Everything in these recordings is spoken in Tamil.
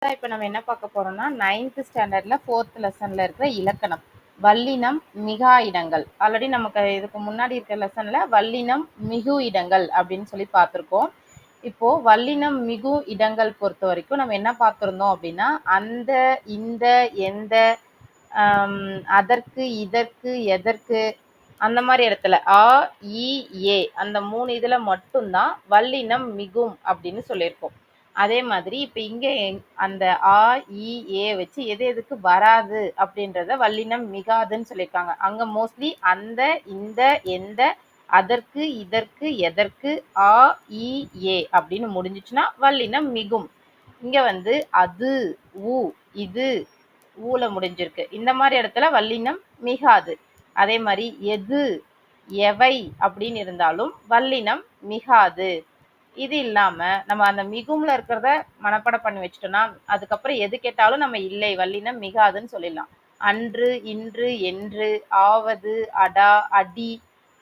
இப்போ நம்ம என்ன பார்க்க போறோம்னா 9th ஸ்டாண்டர்ட்ல 4th லெசன்ல இருக்கிற இலக்கணம் வல்லினம் மிகா இடங்கள். ஆல்ரெடி நமக்கு இதுக்கு முன்னாடி இருக்கிற லெசன்ல வல்லினம் மிகு இடங்கள் அப்படின்னு சொல்லி பார்த்துருக்கோம். இப்போ வல்லினம் மிகு இடங்கள் பொறுத்த வரைக்கும் நம்ம என்ன பார்த்துருந்தோம் அப்படின்னா அந்த இந்த எந்த அதற்கு இதற்கு எதற்கு அந்த மாதிரி இடத்துல ஆ இ ஏ அந்த 3 இதுல மட்டும்தான் வல்லினம் மிகும் அப்படின்னு சொல்லியிருக்கோம். அதே மாதிரி இப்ப இங்க அந்த ஆ இ ஏ வச்சு எது எதுக்கு வராது அப்படின்றத வல்லினம் மிகாதுன்னு சொல்லியிருக்காங்க. அங்க மோஸ்ட்லி அந்த இந்த எந்த அதற்கு இதற்கு எதற்கு ஆ இ ஏ அப்படின்னு முடிஞ்சிச்சுன்னா வல்லினம் மிகும். இங்க வந்து அது உ இது ஊல முடிஞ்சிருக்கு. இந்த மாதிரி இடத்துல வல்லினம் மிகாது. அதே மாதிரி எது எவை அப்படின்னு இருந்தாலும் வல்லினம் மிகாது. இது இல்லாம நம்ம அந்த மிகும்ல இருக்கிறத மனப்பாடம் பண்ணி வச்சுட்டோம்னா அதுக்கப்புறம் எது கேட்டாலும் நம்ம இல்லை வல்லினம் மிகாதுன்னு சொல்லிடலாம். அன்று இன்று என்று ஆவது அடா அடி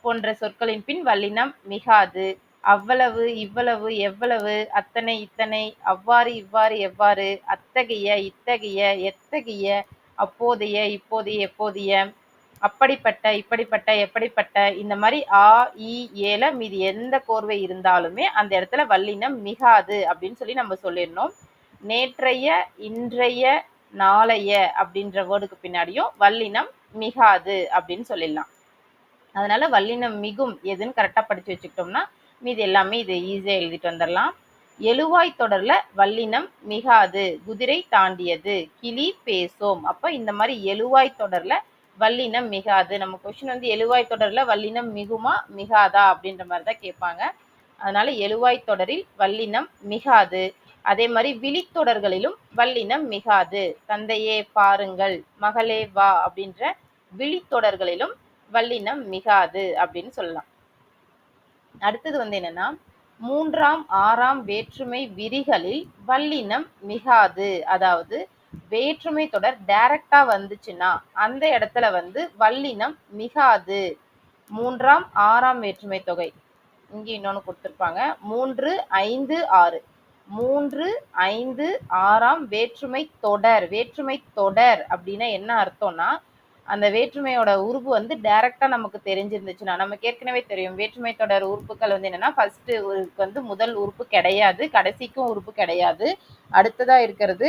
போன்ற சொற்களின் பின் வல்லினம் மிகாது. அவ்வளவு இவ்வளவு எவ்வளவு அத்தனை இத்தனை அவ்வாறு இவ்வாறு எவ்வாறு அத்தகைய இத்தகைய எத்தகைய அப்போதைய இப்போதைய எப்போதைய அப்படிப்பட்ட இப்படிப்பட்ட எப்படிப்பட்ட இந்த மாதிரி ஆ இ ஏல மீதி எந்த கோர்வை இருந்தாலுமே அந்த இடத்துல வல்லினம் மிகாது அப்படின்னு சொல்லி நம்ம சொல்லிடணும். நேற்றைய இன்றைய நாளைய அப்படின்ற வேர்டுக்கு பின்னாடியும் வல்லினம் மிகாது அப்படின்னு சொல்லிடலாம். அதனால வல்லினம் மிகும் எதுன்னு கரெக்டா படிச்சு வச்சுக்கிட்டோம்னா மீது எல்லாமே இது ஈஸியா எழுதிட்டு வந்துடலாம். எழுவாய் தொடர்ல வல்லினம் மிகாது. குதிரை தாண்டியது, கிளி பேசோம். அப்ப இந்த மாதிரி எழுவாய் தொடர்ல வல்லினம் மிகாது. நம்ம கொஸ்டின் வந்து எழுவாய் தொடர்ல வல்லினம் மிகுமா மிகாதா அப்படின்ற மாதிரி தான் கேட்பாங்க. அதனால எழுவாய் தொடரில் வல்லினம் மிகாது. அதே மாதிரி விழித்தொடர்களிலும் வல்லினம் மிகாது. தந்தையே பாருங்கள், மகளே வா அப்படின்ற விழித்தொடர்களிலும் வல்லினம் மிகாது அப்படின்னு சொல்லலாம். அடுத்தது வந்து என்னன்னா 3ஆம் 6ஆம் வேற்றுமை விரிகளில் வல்லினம் மிகாது. அதாவது வேற்றுமை தொடர் டைரக்டா வந்துச்சுன்னா அந்த இடத்துல வந்து வல்லினம் மிகாது. 3ஆம் 6ஆம் வேற்றுமை தொகை இங்க இன்னொன்னு கொடுத்திருப்பாங்க 3 5 6 3 5 6ஆம் வேற்றுமை தொடர். வேற்றுமை தொடர் அப்படின்னா என்ன அர்த்தம்னா அந்த வேற்றுமையோட உறுப்பு வந்து டைரக்டா நமக்கு தெரிஞ்சிருந்துச்சுன்னா நமக்கு ஏற்கனவே தெரியும் வேற்றுமை தொடர் உறுப்புகள் வந்து என்னன்னா ஃபர்ஸ்ட் வந்து முதல் உறுப்பு கிடையாது, கடைசிக்கும் உறுப்பு கிடையாது. அடுத்ததா இருக்கிறது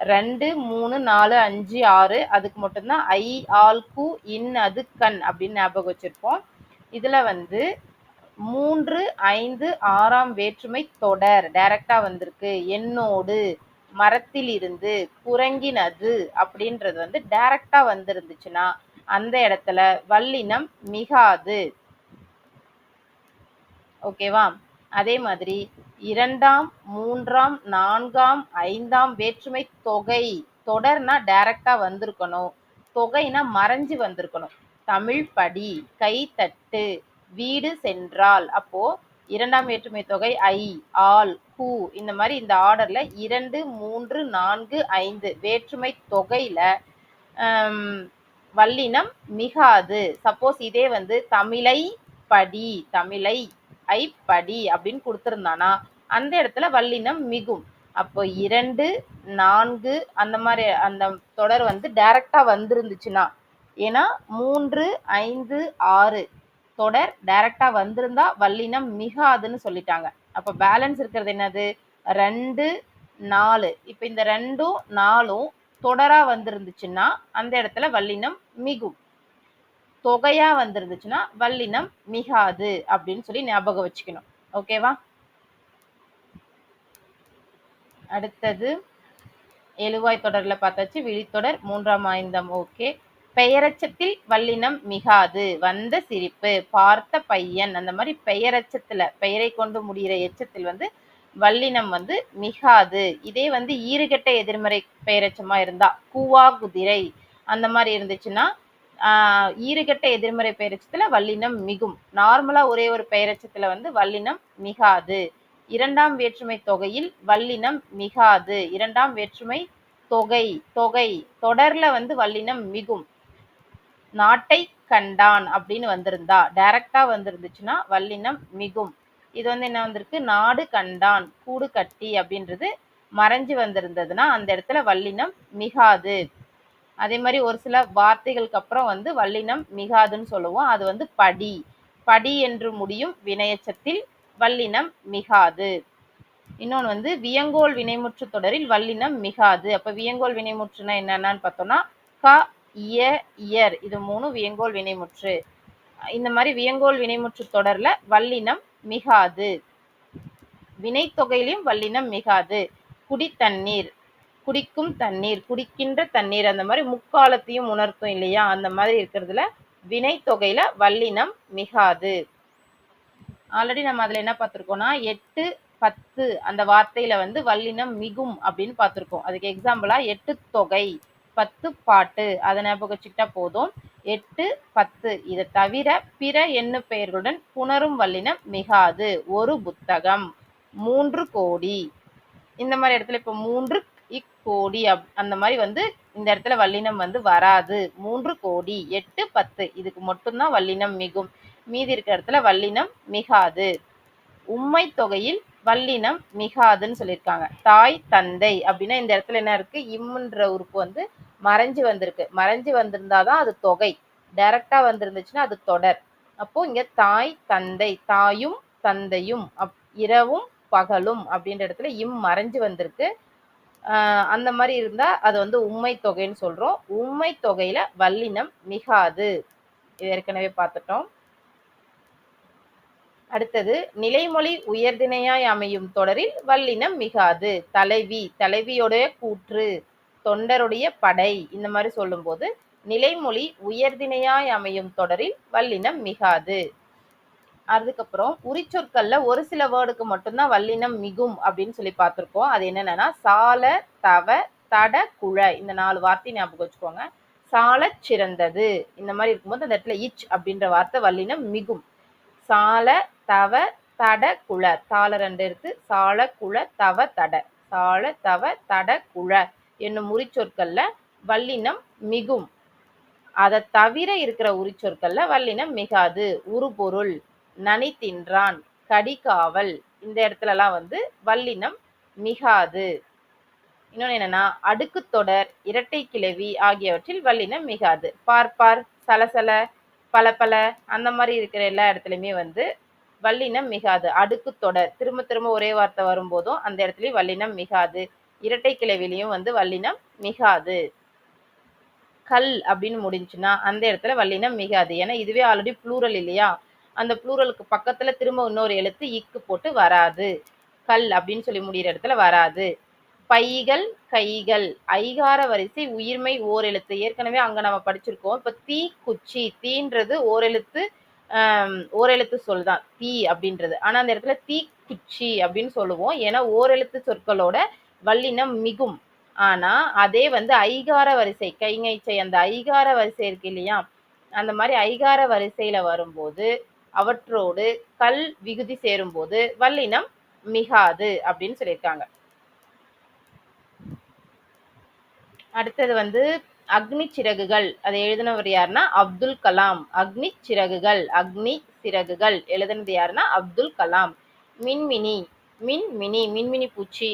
2 3 4 5 6 அதுக்கு மட்டும்தான் ஐ ஆல் கு இன் அது கண் அப்படின்னு ஞாபகம் வச்சிருப்போம். இதுல வந்து 3 5 6ஆம் வேற்றுமை தொடர் டைரக்டா வந்திருக்கு. என்னோடு, மரத்தில் இருந்து, குரங்கினது அப்படின்றது வந்து டைரக்டா வந்திருந்துச்சுன்னா அந்த இடத்துல வல்லினம் மிகாது. ஓகேவா? அதே மாதிரி 2ஆம் 3ஆம் 4ஆம் 5ஆம் வேற்றுமை தொகை தொடர்னா டைரக்டா வந்திருக்கணும், தொகைனா மறைஞ்சு வந்திருக்கணும். தமிழ் படி, கை தட்டு, வீடு சென்றால். அப்போ 2ஆம் வேற்றுமை தொகை ஐ ஆல் ஹூ இந்த மாதிரி இந்த ஆர்டர்ல 2 3 4 5 வேற்றுமை தொகையில வல்லினம் மிகாது. சப்போஸ் இதே வந்து தமிழை படி, தமிழை ஐ படி அப்படின்னு கொடுத்திருந்தானா அந்த இடத்துல வல்லினம் மிகும். அப்போ 2 4 அந்த மாதிரி அந்த தொடர் வந்து டைரக்டா வந்திருந்துச்சுன்னா, ஏன்னா 3 5 6 தொடர் டைரக்டா வந்திருந்தா வல்லினம் மிகாதுன்னு சொல்லிட்டாங்க. அப்ப பேலன்ஸ் இருக்கிறது என்னது 2 4. இப்ப இந்த 2ம் 4ம் தொடரா வந்திருந்துச்சுன்னா அந்த இடத்துல வல்லினம் மிகும். தொகையா வந்திருந்துச்சுன்னா வல்லினம் மிகாது அப்படின்னு சொல்லி ஞாபகம் வச்சுக்கணும். ஓகேவா? அடுத்தது எழுவாய் தொடர்ல பார்த்தாச்சு. விழித்தொடர் 3ஆம் 5ஆம் ஓகே. பெயரச்சத்தில் வல்லினம் மிகாது. வந்த சிரிப்பு, பார்த்த பையன் அந்த மாதிரி பெயரச்சத்துல பெயரை கொண்டு முடிகிற எச்சத்தில் வந்து வல்லினம் வந்து மிகாது. இதே வந்து ஈறுகெட்ட எதிர்மறை பெயரச்சமா இருந்தா கூவா குதிரை அந்த மாதிரி இருந்துச்சுன்னா ஈறுகெட்ட எதிர்மறை பெயரச்சத்துல வல்லினம் மிகும். நார்மலா ஒரே ஒரு பெயரச்சத்துல வந்து வல்லினம் மிகாது. 2ஆம் வேற்றுமை தொகையில் வல்லினம் மிகாது. 2ஆம் வேற்றுமை தொகை தொகை தொடர்ல வந்து வல்லினம் மிகும். நாட்டை கண்டான் அப்படின்னு வந்திருந்தா டைரக்டா வந்திருந்துச்சுன்னா வல்லினம் மிகும். இது வந்து என்ன வந்திருக்கு நாடு கண்டான் கூடு கட்டி அப்படின்றது மறைஞ்சு வந்திருந்ததுன்னா அந்த இடத்துல வல்லினம் மிகாது. அதே மாதிரி ஒரு சில வார்த்தைகளுக்கு அப்புறம் வந்து வல்லினம் மிகாதுன்னு சொல்லுவோம். அது வந்து படி. படி என்று முடியும் வினையெச்சத்தில் வல்லினம் மிகாது. இன்னொன்று வந்து வியங்கோல் வினைமுற்று தொடரில் வல்லினம் மிகாது. அப்ப வியங்கோல் வினைமுற்றுனா என்னென்னு பார்த்தோம்னா க, இய, இயர் இது 3 வியங்கோல் வினைமுற்று. இந்த மாதிரி வியங்கோல் வினைமுற்று தொடர்ல வல்லினம் மிகாது. வினைத்தொகையிலும் வல்லினம் மிகாது. குடித்தண்ணீர், குடிக்கும் தண்ணீர், குடிக்கின்ற தண்ணீர், அந்த மாதிரி முக்காலத்தையும் உணர்த்தும் இல்லையா, அந்த மாதிரி இருக்கிறதுல வினைத்தொகையில வல்லினம் மிகாது. ஆல்ரெடி நம்ம அதுல என்ன பார்த்திருக்கோம்னா 8, 10 அந்த வார்த்தையில வந்து வல்லினம் மிகும் அப்படின்னு பார்த்திருக்கோம். அதுக்கு எக்ஸாம்பிளா 8 தொகை, 10 பாட்டு, அதை ஞாபகம் வச்சுக்கிட்டா போதும். 8, 10 இதை தவிர பிற எண்ணு பெயர்களுடன் புணரும் வல்லினம் மிகாது. ஒரு புத்தகம், 3 கோடி, இந்த மாதிரி இடத்துல இப்ப 3 கோடி அந்த மாதிரி வந்து இந்த இடத்துல வல்லினம் வந்து வராது. 3 கோடி, 8, 10 இதுக்கு மட்டும்தான் வல்லினம் மிகும். மீதி இருக்கிற இடத்துல வல்லினம் மிகாது. உம்மை தொகையில் வல்லினம் மிகாதுன்னு சொல்லியிருக்காங்க. தாய், தந்தை அப்படின்னா இந்த இடத்துல என்ன இருக்கு, இம்முன்ற உறுப்பு வந்து மறைஞ்சு வந்திருக்கு. மறைஞ்சு வந்திருந்தாதான் அது தொகை. டைரக்டா வந்திருந்துச்சுன்னா அது தொடர். அப்போ இங்க தாய், தந்தை, தாயும் தந்தையும், இரவும் பகலும் அப்படின்ற இடத்துல இம் மறைஞ்சு வந்திருக்கு. அந்த மாதிரி இருந்தா அது வந்து உம்மை தொகைன்னு சொல்றோம். உம்மை தொகையில வல்லினம் மிகாது. இது ஏற்கனவே பார்த்துட்டோம். அடுத்தது நிலைமொழி உயர்திணையாய் அமையும் தொடரில் வல்லினம் மிகாது. தலைவி, தலைவியோடைய கூற்று, தொண்டருடைய படை, இந்த மாதிரி சொல்லும் போது நிலைமொழி உயர்திணையாய் அமையும் தொடரில் வல்லினம் மிகாது. அதுக்கப்புறம் உரிச்சொற்கள்ல ஒரு சில வேர்டுக்கு மட்டும்தான் வல்லினம் மிகும் அப்படின்னு சொல்லி பார்த்திருக்கோம். அது என்னன்னா சால, தவ, தட, குழ, இந்த 4 வார்த்தை ஞாபகம் வச்சுக்கோங்க. சால சிறந்தது இந்த மாதிரி இருக்கும்போது அந்த இடத்துல இச் அப்படின்ற வார்த்தை வல்லினம் மிகும். சால, தவ, தட, குழ, தாள 2 இருக்கு. சால, குழ, தவ, தட, சால, தவ, தட, குழ என்னும் உரிச்சொற்கள்ல வல்லினம் மிகும். அதை தவிர இருக்கிற உரிச்சொற்கள்ல வல்லினம் மிகாது. உருபொருள், நனி தின்றான், கடிகாவல், இந்த இடத்துலலாம் வந்து வல்லினம் மிகாது. இன்னொன்னு என்னன்னா அடுக்கு தொடர், இரட்டை கிளவி ஆகியவற்றில் வல்லினம் மிகாது. பார்ப்பார், சலசல, பலபல அந்த மாதிரி இருக்கிற எல்லா இடத்துலையுமே வந்து வல்லினம் மிகாது. அடுக்கு தொடர் திரும்ப திரும்ப ஒரே வார்த்தை வரும்போதும் அந்த இடத்துலயும் வல்லினம் மிகாது. இரட்டை கிளவிலையும் வந்து வல்லினம் மிகாது. கல் அப்படின்னு முடிஞ்சுன்னா அந்த இடத்துல வல்லினம் மிகாது. ஏன்னா இதுவே ஆல்ரெடி ப்ளூரல் இல்லையா, அந்த ப்ளூரலுக்கு பக்கத்துல திரும்ப இன்னொரு எழுத்து இக்கு போட்டு வராது. கல் அப்படின்னு சொல்லி முடிகிற இடத்துல வராது. பைகள், கைகள், ஐகார வரிசை உயிர்மை ஓர் எழுத்து. ஏற்கனவே அங்க நம்ம படிச்சிருக்கோம். இப்ப தீ, குச்சி, தீன்றது ஓரெழுத்து ஓரெழுத்து சொல் தான் தீ அப்படின்றது. ஆனா அந்த இடத்துல தீ குச்சி அப்படின்னு சொல்லுவோம். ஏன்னா ஓரெழுத்து சொற்களோட வல்லினம் மிகும். ஆனா அதே வந்து ஐகார வரிசை, கைங்கை அந்த ஐகார வரிசை இருக்கு இல்லையா, அந்த மாதிரி ஐகார வரிசையில வரும்போது அவற்றோடு கல் விகுதி சேரும்போது வல்லினம் மிகாது அப்படின்னு சொல்லியிருக்காங்க. அடுத்தது வந்து அக்னி சிறகுகள், அதை எழுதினவர் யாருன்னா அப்துல் கலாம். அக்னி சிறகுகள், அக்னி சிறகுகள் எழுதினது யாருன்னா அப்துல் கலாம். மின்மினி, மின்மினி, மின்மினி பூச்சி.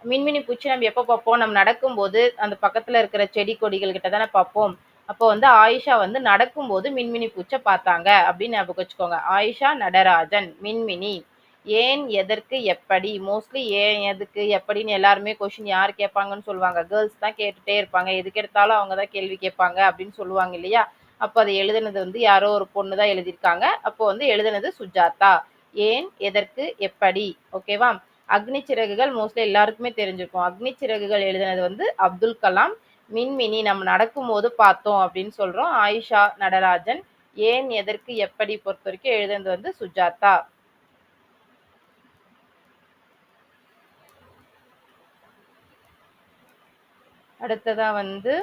மின்மினி பூச்சி நம்ம எப்போ பார்ப்போம், நம்ம நடக்கும்போது அந்த பக்கத்துல இருக்கிற செடி கொடிகள் கிட்ட தானே பார்ப்போம். அப்போ வந்து ஆயிஷா வந்து நடக்கும்போது மின்மினி பூச்சை பார்த்தாங்க அப்படின்னு ஞாபகம் வச்சுக்கோங்க. ஆயிஷா நடராஜன். மின்மினி. ஏன், எதற்கு, எப்படி, மோஸ்ட்லி ஏன், எதுக்கு, எப்படின்னு எல்லாருமே கொஸ்டின் யார் கேட்பாங்கன்னு சொல்லுவாங்க, கேர்ள்ஸ் தான் கேட்டுட்டே இருப்பாங்க. எதுக்கு எடுத்தாலும் அவங்க தான் கேள்வி கேட்பாங்க அப்படின்னு சொல்லுவாங்க இல்லையா. அப்போ அதை எழுதுனது வந்து யாரோ ஒரு பொண்ணு தான் எழுதியிருக்காங்க. அப்போ வந்து எழுதுனது சுஜாதா. ஏன், எதற்கு, எப்படி. ஓகேவா. அக்னி சிறகுகள் மோஸ்ட்லி எல்லாருக்குமே தெரிஞ்சிருக்கும். அக்னி சிறகுகள் எழுதினது வந்து அப்துல் கலாம். மின்மினி நம்ம நடக்கும்போது பார்த்தோம் அப்படின்னு சொல்றோம், ஆயிஷா நடராஜன். ஏன், எதற்கு, எப்படி பொறுத்த வரைக்கும் எழுதுனது வந்து சுஜாதா. அடுத்ததா வந்து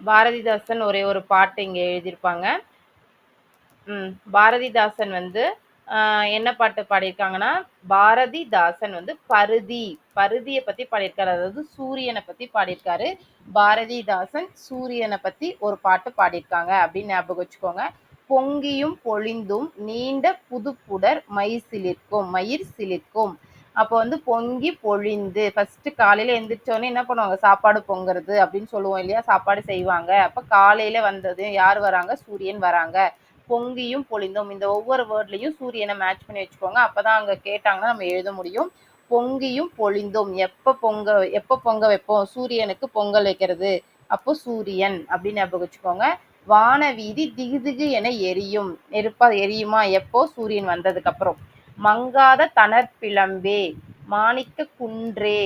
பாரதிதாசன் ஒரே ஒரு பாட்டு இங்க எழுதியிருப்பாங்க. பாரதிதாசன் வந்து என்ன பாட்டு பாடியிருக்காங்கன்னா, பாரதிதாசன் வந்து பருதி, பருதியை பத்தி பாடியிருக்காரு. அதாவது சூரியனை பத்தி பாடியிருக்காரு. பாரதிதாசன் சூரியனை பத்தி ஒரு பாட்டு பாடியிருக்காங்க அப்படின்னு ஞாபகம் வச்சுக்கோங்க. பொங்கியும் பொழிந்தும் நீண்ட புதுப்புடர் மயிர் சிலிர்க்கும், மயிர் சிலிர்க்கும். அப்போ வந்து பொங்கி பொழிந்து, ஃபர்ஸ்ட் காலையில எந்திரிச்சோடனே என்ன பண்ணுவாங்க, சாப்பாடு பொங்குறது அப்படின்னு சொல்லுவோம் இல்லையா, சாப்பாடு செய்வாங்க. அப்ப காலையில வந்தது யார் வராங்க, சூரியன் வராங்க. பொங்கியும் பொழிந்தும், இந்த ஒவ்வொரு வேர்ட்லயும் சூரியனை மேட்ச் பண்ணி வச்சுக்கோங்க. அப்பதான் அங்க கேட்டாங்கன்னா நம்ம எழுத முடியும். பொங்கியும் பொழிந்தும், எப்ப பொங்க வைப்போம், சூரியனுக்கு பொங்கல் வைக்கிறது, அப்போ சூரியன் அப்படின்னு ஞாபகம் வச்சுக்கோங்க. வானவீதி திகுதிகு என எரியும், நெருப்பா எரியுமா, எப்போ, சூரியன் வந்ததுக்கு அப்புறம். மங்காத தணற்பிழம்பே, மாணிக்க குன்றே.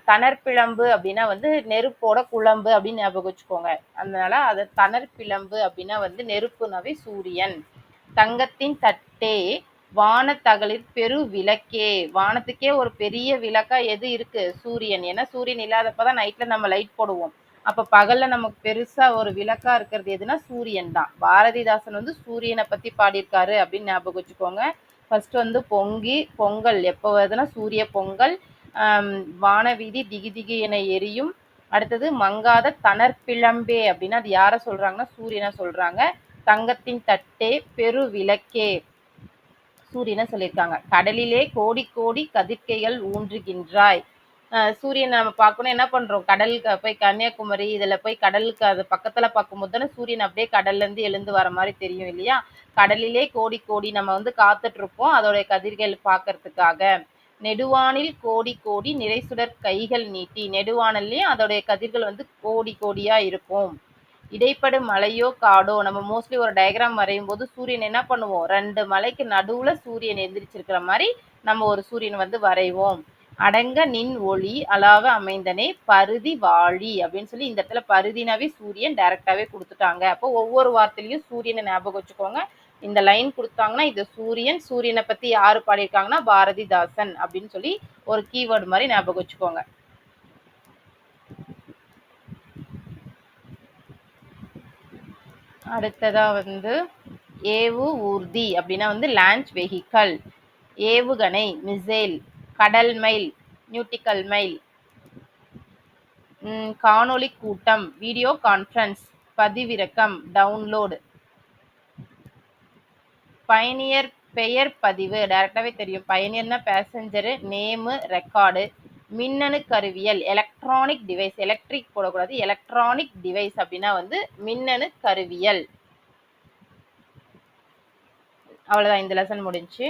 தணற்பிழம்பு அப்படின்னா வந்து நெருப்போட குழம்பு அப்படின்னு ஞாபகம் வச்சுக்கோங்க. அதனால அது தணற்பிழம்பு அப்படின்னா வந்து நெருப்புனாவே சூரியன். தங்கத்தின் தட்டே, வானத்தகலிற் பெரு விளக்கே. வானத்துக்கே ஒரு பெரிய விளக்கா எது இருக்கு, சூரியன். ஏன்னா சூரியன் இல்லாதப்பதான் நைட்ல நம்ம லைட் போடுவோம். அப்ப பகல்ல நமக்கு பெருசா ஒரு விளக்கா இருக்கிறது எதுனா சூரியன் தான். பாரதிதாசன் வந்து சூரியனை பத்தி பாடியிருக்காரு அப்படின்னு ஞாபகம் வச்சுக்கோங்க. ஃபர்ஸ்ட் வந்து பொங்கல் எப்போ வருதுன்னா சூரிய பொங்கல். வானவீதி திகி என எரியும். அடுத்தது மங்காத தணற்பிழம்பே அப்படின்னா அது யாரை சொல்றாங்கன்னா சூரியனை சொல்றாங்க. தங்கத்தின் தட்டே பெரு விளக்கே, சூரியனை சொல்லியிருக்காங்க. கடலிலே கோடி கோடி கதிர்க்கைகள் ஊன்றுகின்றாய். சூரியன் நம்ம பார்க்கணும், என்ன பண்றோம், கடலுக்கு போய் கன்னியாகுமரி இதுல போய் கடலுக்கு அது பக்கத்துல பார்க்கும்போது தானே சூரியன் அப்படியே கடல்ல இருந்து எழுந்து வர மாதிரி தெரியும் இல்லையா. கடலிலே கோடி கோடி நம்ம வந்து காத்துட்டு இருப்போம் அதோடைய கதிர்கள் பார்க்கறதுக்காக. நெடுவானில் கோடி கோடி நிறைசுடர் கைகள் நீட்டி, நெடுவானல்லையும் அதோடைய கதிர்கள் வந்து கோடி கோடியா இருக்கும். இடைப்படு மலையோ காடோ, நம்ம மோஸ்ட்லி ஒரு டயக்ராம் வரையும் போது சூரியன் என்ன பண்ணுவோம், ரெண்டு மலைக்கு நடுவுல சூரியன் எந்திரிச்சிருக்கிற மாதிரி நம்ம ஒரு சூரியன் வந்து வரைவோம். அடங்க நின் ஒளி அளாவ அமைந்தனே பருதி வாழி அப்படின்னு சொல்லி இந்த இடத்துல பருதினாவே சூரியன் டைரக்டாவே கொடுத்துட்டாங்க. அப்போ ஒவ்வொரு வார்த்தையிலையும் சூரியனை ஞாபகம் வச்சுக்கோங்க. இந்த லைன் கொடுத்தாங்கன்னா இது சூரியன், சூரியனை பத்தி யாரு பாடியிருக்காங்கன்னா பாரதிதாசன் அப்படின்னு சொல்லி ஒரு கீவேர்டு மாதிரி ஞாபகம் வச்சுக்கோங்க. அடுத்ததா வந்து ஏவு ஊர்தி அப்படின்னா வந்து லான்ச் வெஹிக்கல். ஏவுகணை மிசைல். கடல் மைல் நியூட்டிக்கல் மைல். காணொளி கூட்டம் வீடியோ கான்ஃபரன்ஸ். பதிவிறக்கம் டவுன்லோடு. பயணியர் பெயர் பதிவு டைரக்டாவே தெரியும். பயணியர்னா பேசஞ்சரு, நேமு ரெக்கார்டு. மின்னணு கருவியல் எலக்ட்ரானிக் டிவைஸ், எலக்ட்ரிக் போடக்கூடாது, எலக்ட்ரானிக் டிவைஸ் அப்படின்னா வந்து மின்னணு கருவியல். அவ்வளவுதான், இந்த லெசன் முடிஞ்சு.